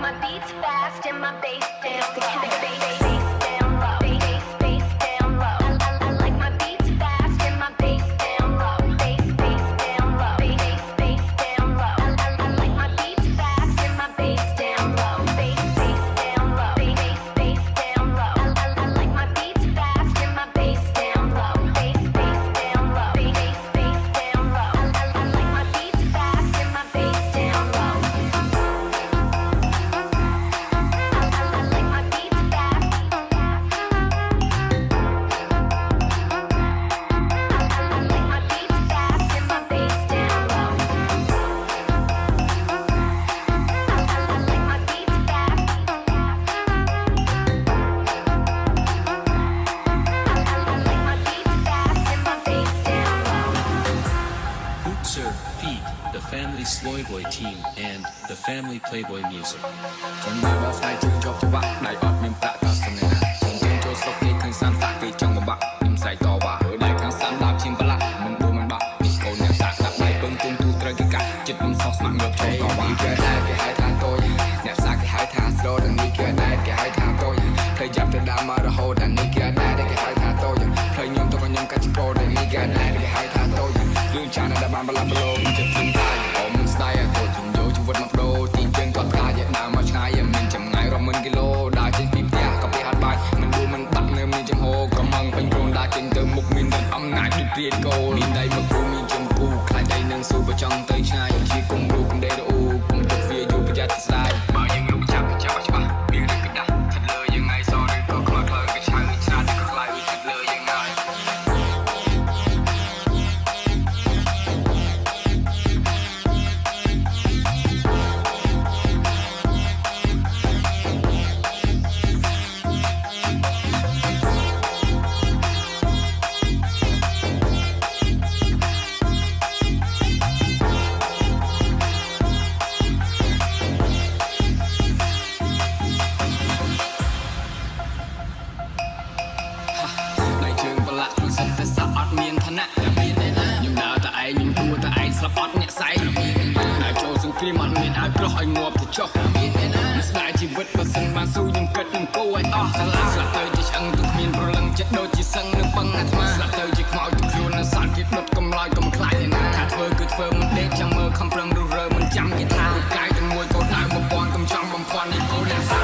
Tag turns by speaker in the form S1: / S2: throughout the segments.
S1: my beats fast and my bass down low. Bass down low. Bass down low. I like my beats fast and my bass down low. Bass down low. Bass down low. I like my beats fast and my bass down low. Bass down low. Bass down low. I like my beats fast and my bass down low. Bass down low. Bass down low. I like my beats fast and my bass down low.
S2: Hootser, Feet, the Family Sloy Boy Team, and the Family Playboy Music.
S3: ចង់មើលដល់ស្ដាយជើងជាប់ច្បាក់ដៃអត់មានប្រាក់ក៏សំណាក់ជើងជើងចូលស្រុកគេឃើញសានសាក់គេចង់បំបាក់ខ្ញុំស្រែកតវ៉ាហើយដៃខាងសានដាបឈាមប្រឡាក់មិនដួលមិនបាក់នេះកូនអ្នកសាក់ដាក់ដៃពឹងគុំទូត្រូវគេកាត់ចិត្តខ្ញុំសោះស្មាក់ងើបចូលតវ៉ាគេដែរគេហៅថាតូចអ្នកសាក់គេហៅថាស្រោដល់នេះគេដែរគេហៅថាតូចផ្លេចចាប់ទៅដើមមករហូតដល់នេះគេដែរគេហៅថាតូចផ្លេខ្ញុំទៅក៏ខ្ញុំកាត់ចកោដល់នេះគេដែរគេហៅថាតូចរឿងចានដែលបានបលាប់បលោមចិត្តខ្ញុំតាយអមស្ដាយតូចខ្ញុំយកជីវិតមកបដូរទីជើងគាត់កាយដើមមកឆ្ងាយមានចម្ងាយរាប់ម៉ឺនគីឡូដើរចេញពីផ្ទះក៏ពីហាត់បាយមិនដួលមិនបាក់នៅមានចំហក្រមងពេញក្រុងដើរចេញទៅមុខមានតែអំណាចដូចព្រាតគោមានដៃមកគូមានចំគូខ្លាចដៃនឹងស៊ូបើចង់ទៅឆ្ងាយជាគុំរូបគុំដេរអ៊ូគុំទឹកវាយូរប្រយ័ត្នស្ដាយបើយើងរូបចាប់ច្បាស់មានរឿងកដាស់ថិតលើយើងថ្ងៃសឬក៏ខ្លោចខ្លោចក៏ឆៅឆ្លាតក៏ខ្លាយវាថិតលើយើងហើយមានឋានៈមានឯណាខ្ញុំដើរតែឯងខ្ញុំគួរតែឯងស្លាប់អត់អ្នកស្អែកហើយចូលសង្គ្រាមអត់មានឲ្យក្រោះឲ្យងាប់ទៅចុះមានឯណាស្ដាយជីវិតបើសិនបានស៊ូខ្ញុំគិតខ្ញុំគោឲ្យអស់សាឡាស្លាប់ទៅជាឆ្អឹងទៅគ្មានប្រលឹងចិត្តដូចជាសឹងនឹងបឹងអាត្មាស្លាប់ទៅជាខ្មោចទៅខ្លួននៅសាច់គេដុតកំឡោចកំខ្លាចឯណាថាធ្វើគឺធ្វើមិនដេកចាំមើលខំប្រឹងរុះរើមិនចាំគេថាកាយតែមួយកោដដៅបំពន់កំចង់បំផន់នេះគោលអ្នកសា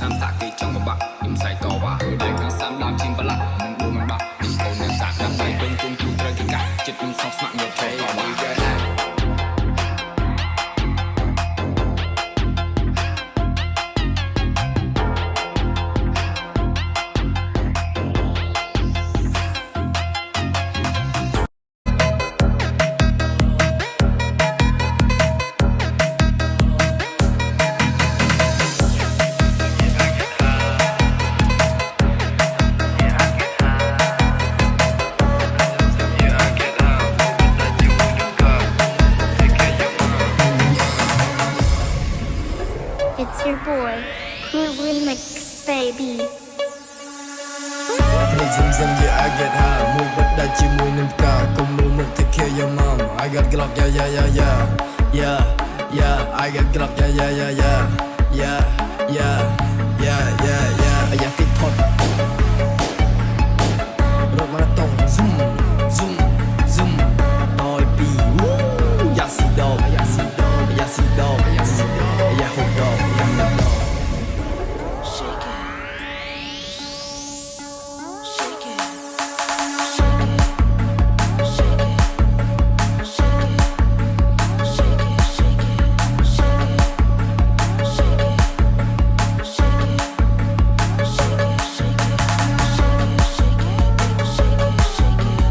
S3: សានសាក់គេចង់បំបាក់ខ្ញុំស្រែកតវ៉ាហើយដៃខាងសានដើមឈាមប្រឡាក់មិនដួលមិនបាក់នេះកូនអ្នកសាក់ដាក់ដៃពេញគុំទូត្រូវគេកាត់ចិត្តខ្ញុំសោះស្មាក់ងើបចូលតវ៉ា
S4: It's your boy, Cool Remix, baby.
S5: នេះ Zim yeah I get high មួយបិទដាច់ជាមួយនឹងផ្កាកុំមើលមុខ take care your mom I got Glock yeah yeah yeah yeah yeah yeah I got Glock yeah yeah yeah yeah yeah yeah yeah yeah yeah អាយ៉ាទីផុតរត់មកតង់ zoom zoom zoom អយពីយ៉ាស៊ីដបយ៉ាស៊ីដបយ៉ាស៊ីដបយ៉ាស៊ីដបយ៉ាហូដបយ៉ាដបShake it. Shake it. Shake it. Shake it. Shake it. Shake it. Shake it. Shake it. Shake it. Shake it. Shake it. Shake it. Shake it. Shake it. Shake it. Shake it.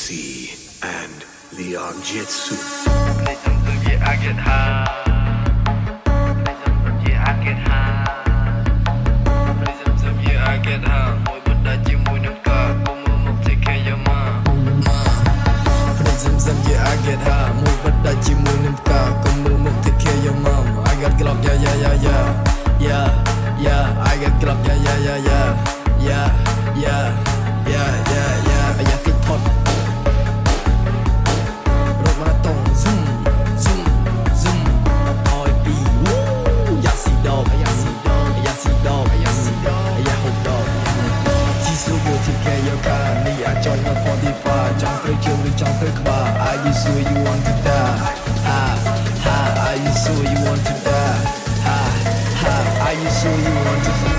S6: C and Leon Jitsu.
S5: I get high. I get high. I get high. Mỗi bữa đã chia mùi nước cờ, cô mơ một thì khe yo ma. I get high. Mỗi bữa đã chia mùi nước cờ, cô mơ một thì khe yo ma. I got Glock, yeah yeah yeah yeah, yeah yeah. I got Glock, yeah yeah yeah yeah, yeah yeah yeah yeah yeah. I got cái thot. Rồi mà tông zoom zoom zoom. Oi bi, yeah see dog, yeah see dog, yeah see dog, yeah see dog, yeah hope dog. Chỉ số vô thì kẻ yo cả, ni à join my 45. Trong tới chiều đi trong tới bar. Are you sure you want to die? Ha ha. Are you sure you want to die? Ha ha. Are you sure you want to die?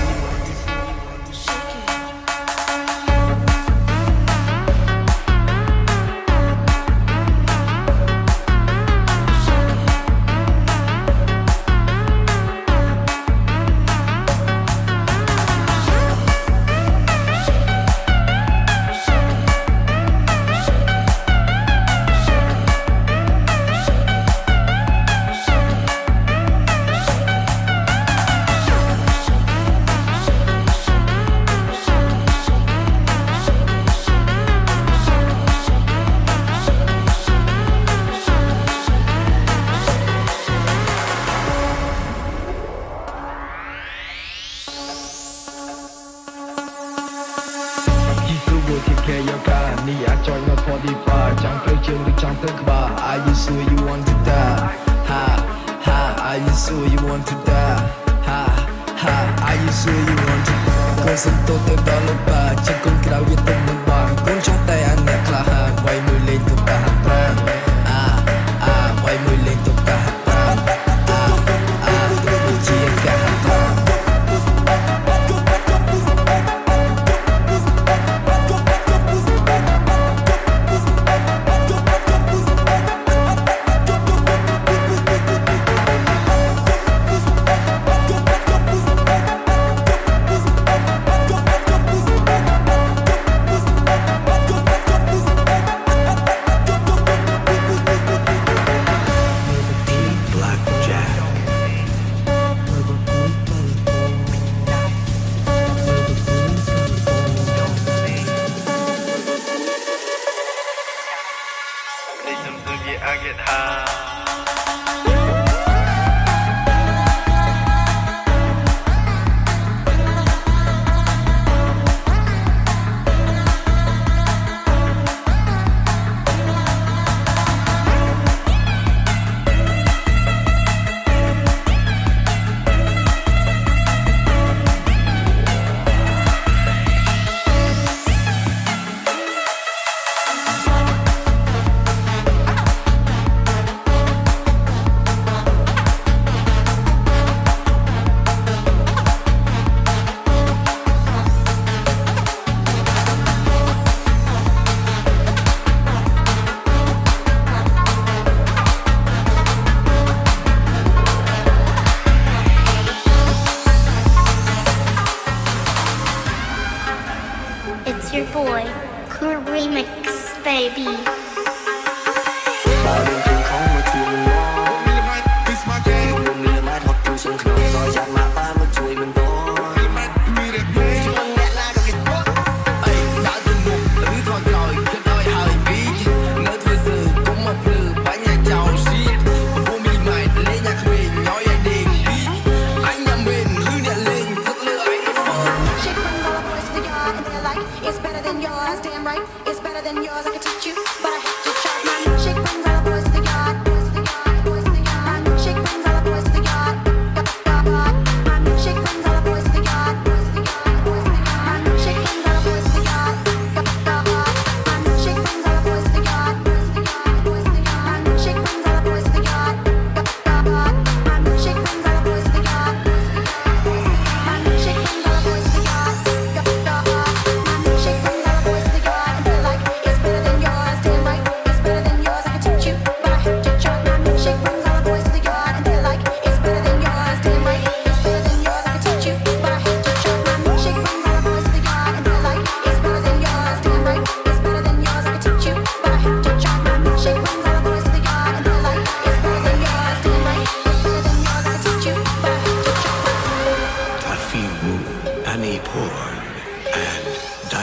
S5: Are you sure you want to die? Ha ha. Are you sure you want to die? Ha ha. Are you sure you want to die? កូនសំទោទៅដល់លោកបាចាំកូនក្រៅវាទៅមិនបានកូនចង់តែអាអ្នកក្លាហានវាយមួយលេងទៅកាហាត់ប្រាំវាយមួយលេងទៅកាហាត់ប្រាំទៅជាកាហាត់ប្រាំI get high.
S4: It's your boy, Cool Remix, baby.
S7: បើរឿងគ្រឿងខំមកជួយមិនមកខ្ញុំមានម៉ែថតទូសងក្នុងសយយ៉ាងណាតែមកជួយមិនបងជួយអ្នកណាក៏គេបោះអីដើរទៅមុខឬថតក្រោយគិតឲ្យហើយពីនៅធ្វើសើកុំមកភ្លឺបាញ់ឲ្យចោលស៊ីពុំមីម៉ែលេងអាក្មេងញ៉យឲ្យដេកពីអញញ៉ាំវិញឬអ្នកលេងទឹកលើឯង
S8: Shake brings all the boys to the yard and they're like, it's better than yours, damn right, it's better than yours, I can teach you, but I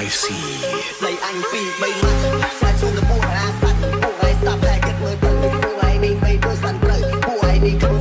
S6: see.
S7: នៃអញពី3ម៉ាត់ស្វាយជុំទៅពួកអាស័តពួកឯងស្ដាប់តែគិតមើលទៅពួកឯងនេះមិនដូចសាន់ត្រូវពួកឯងនេះ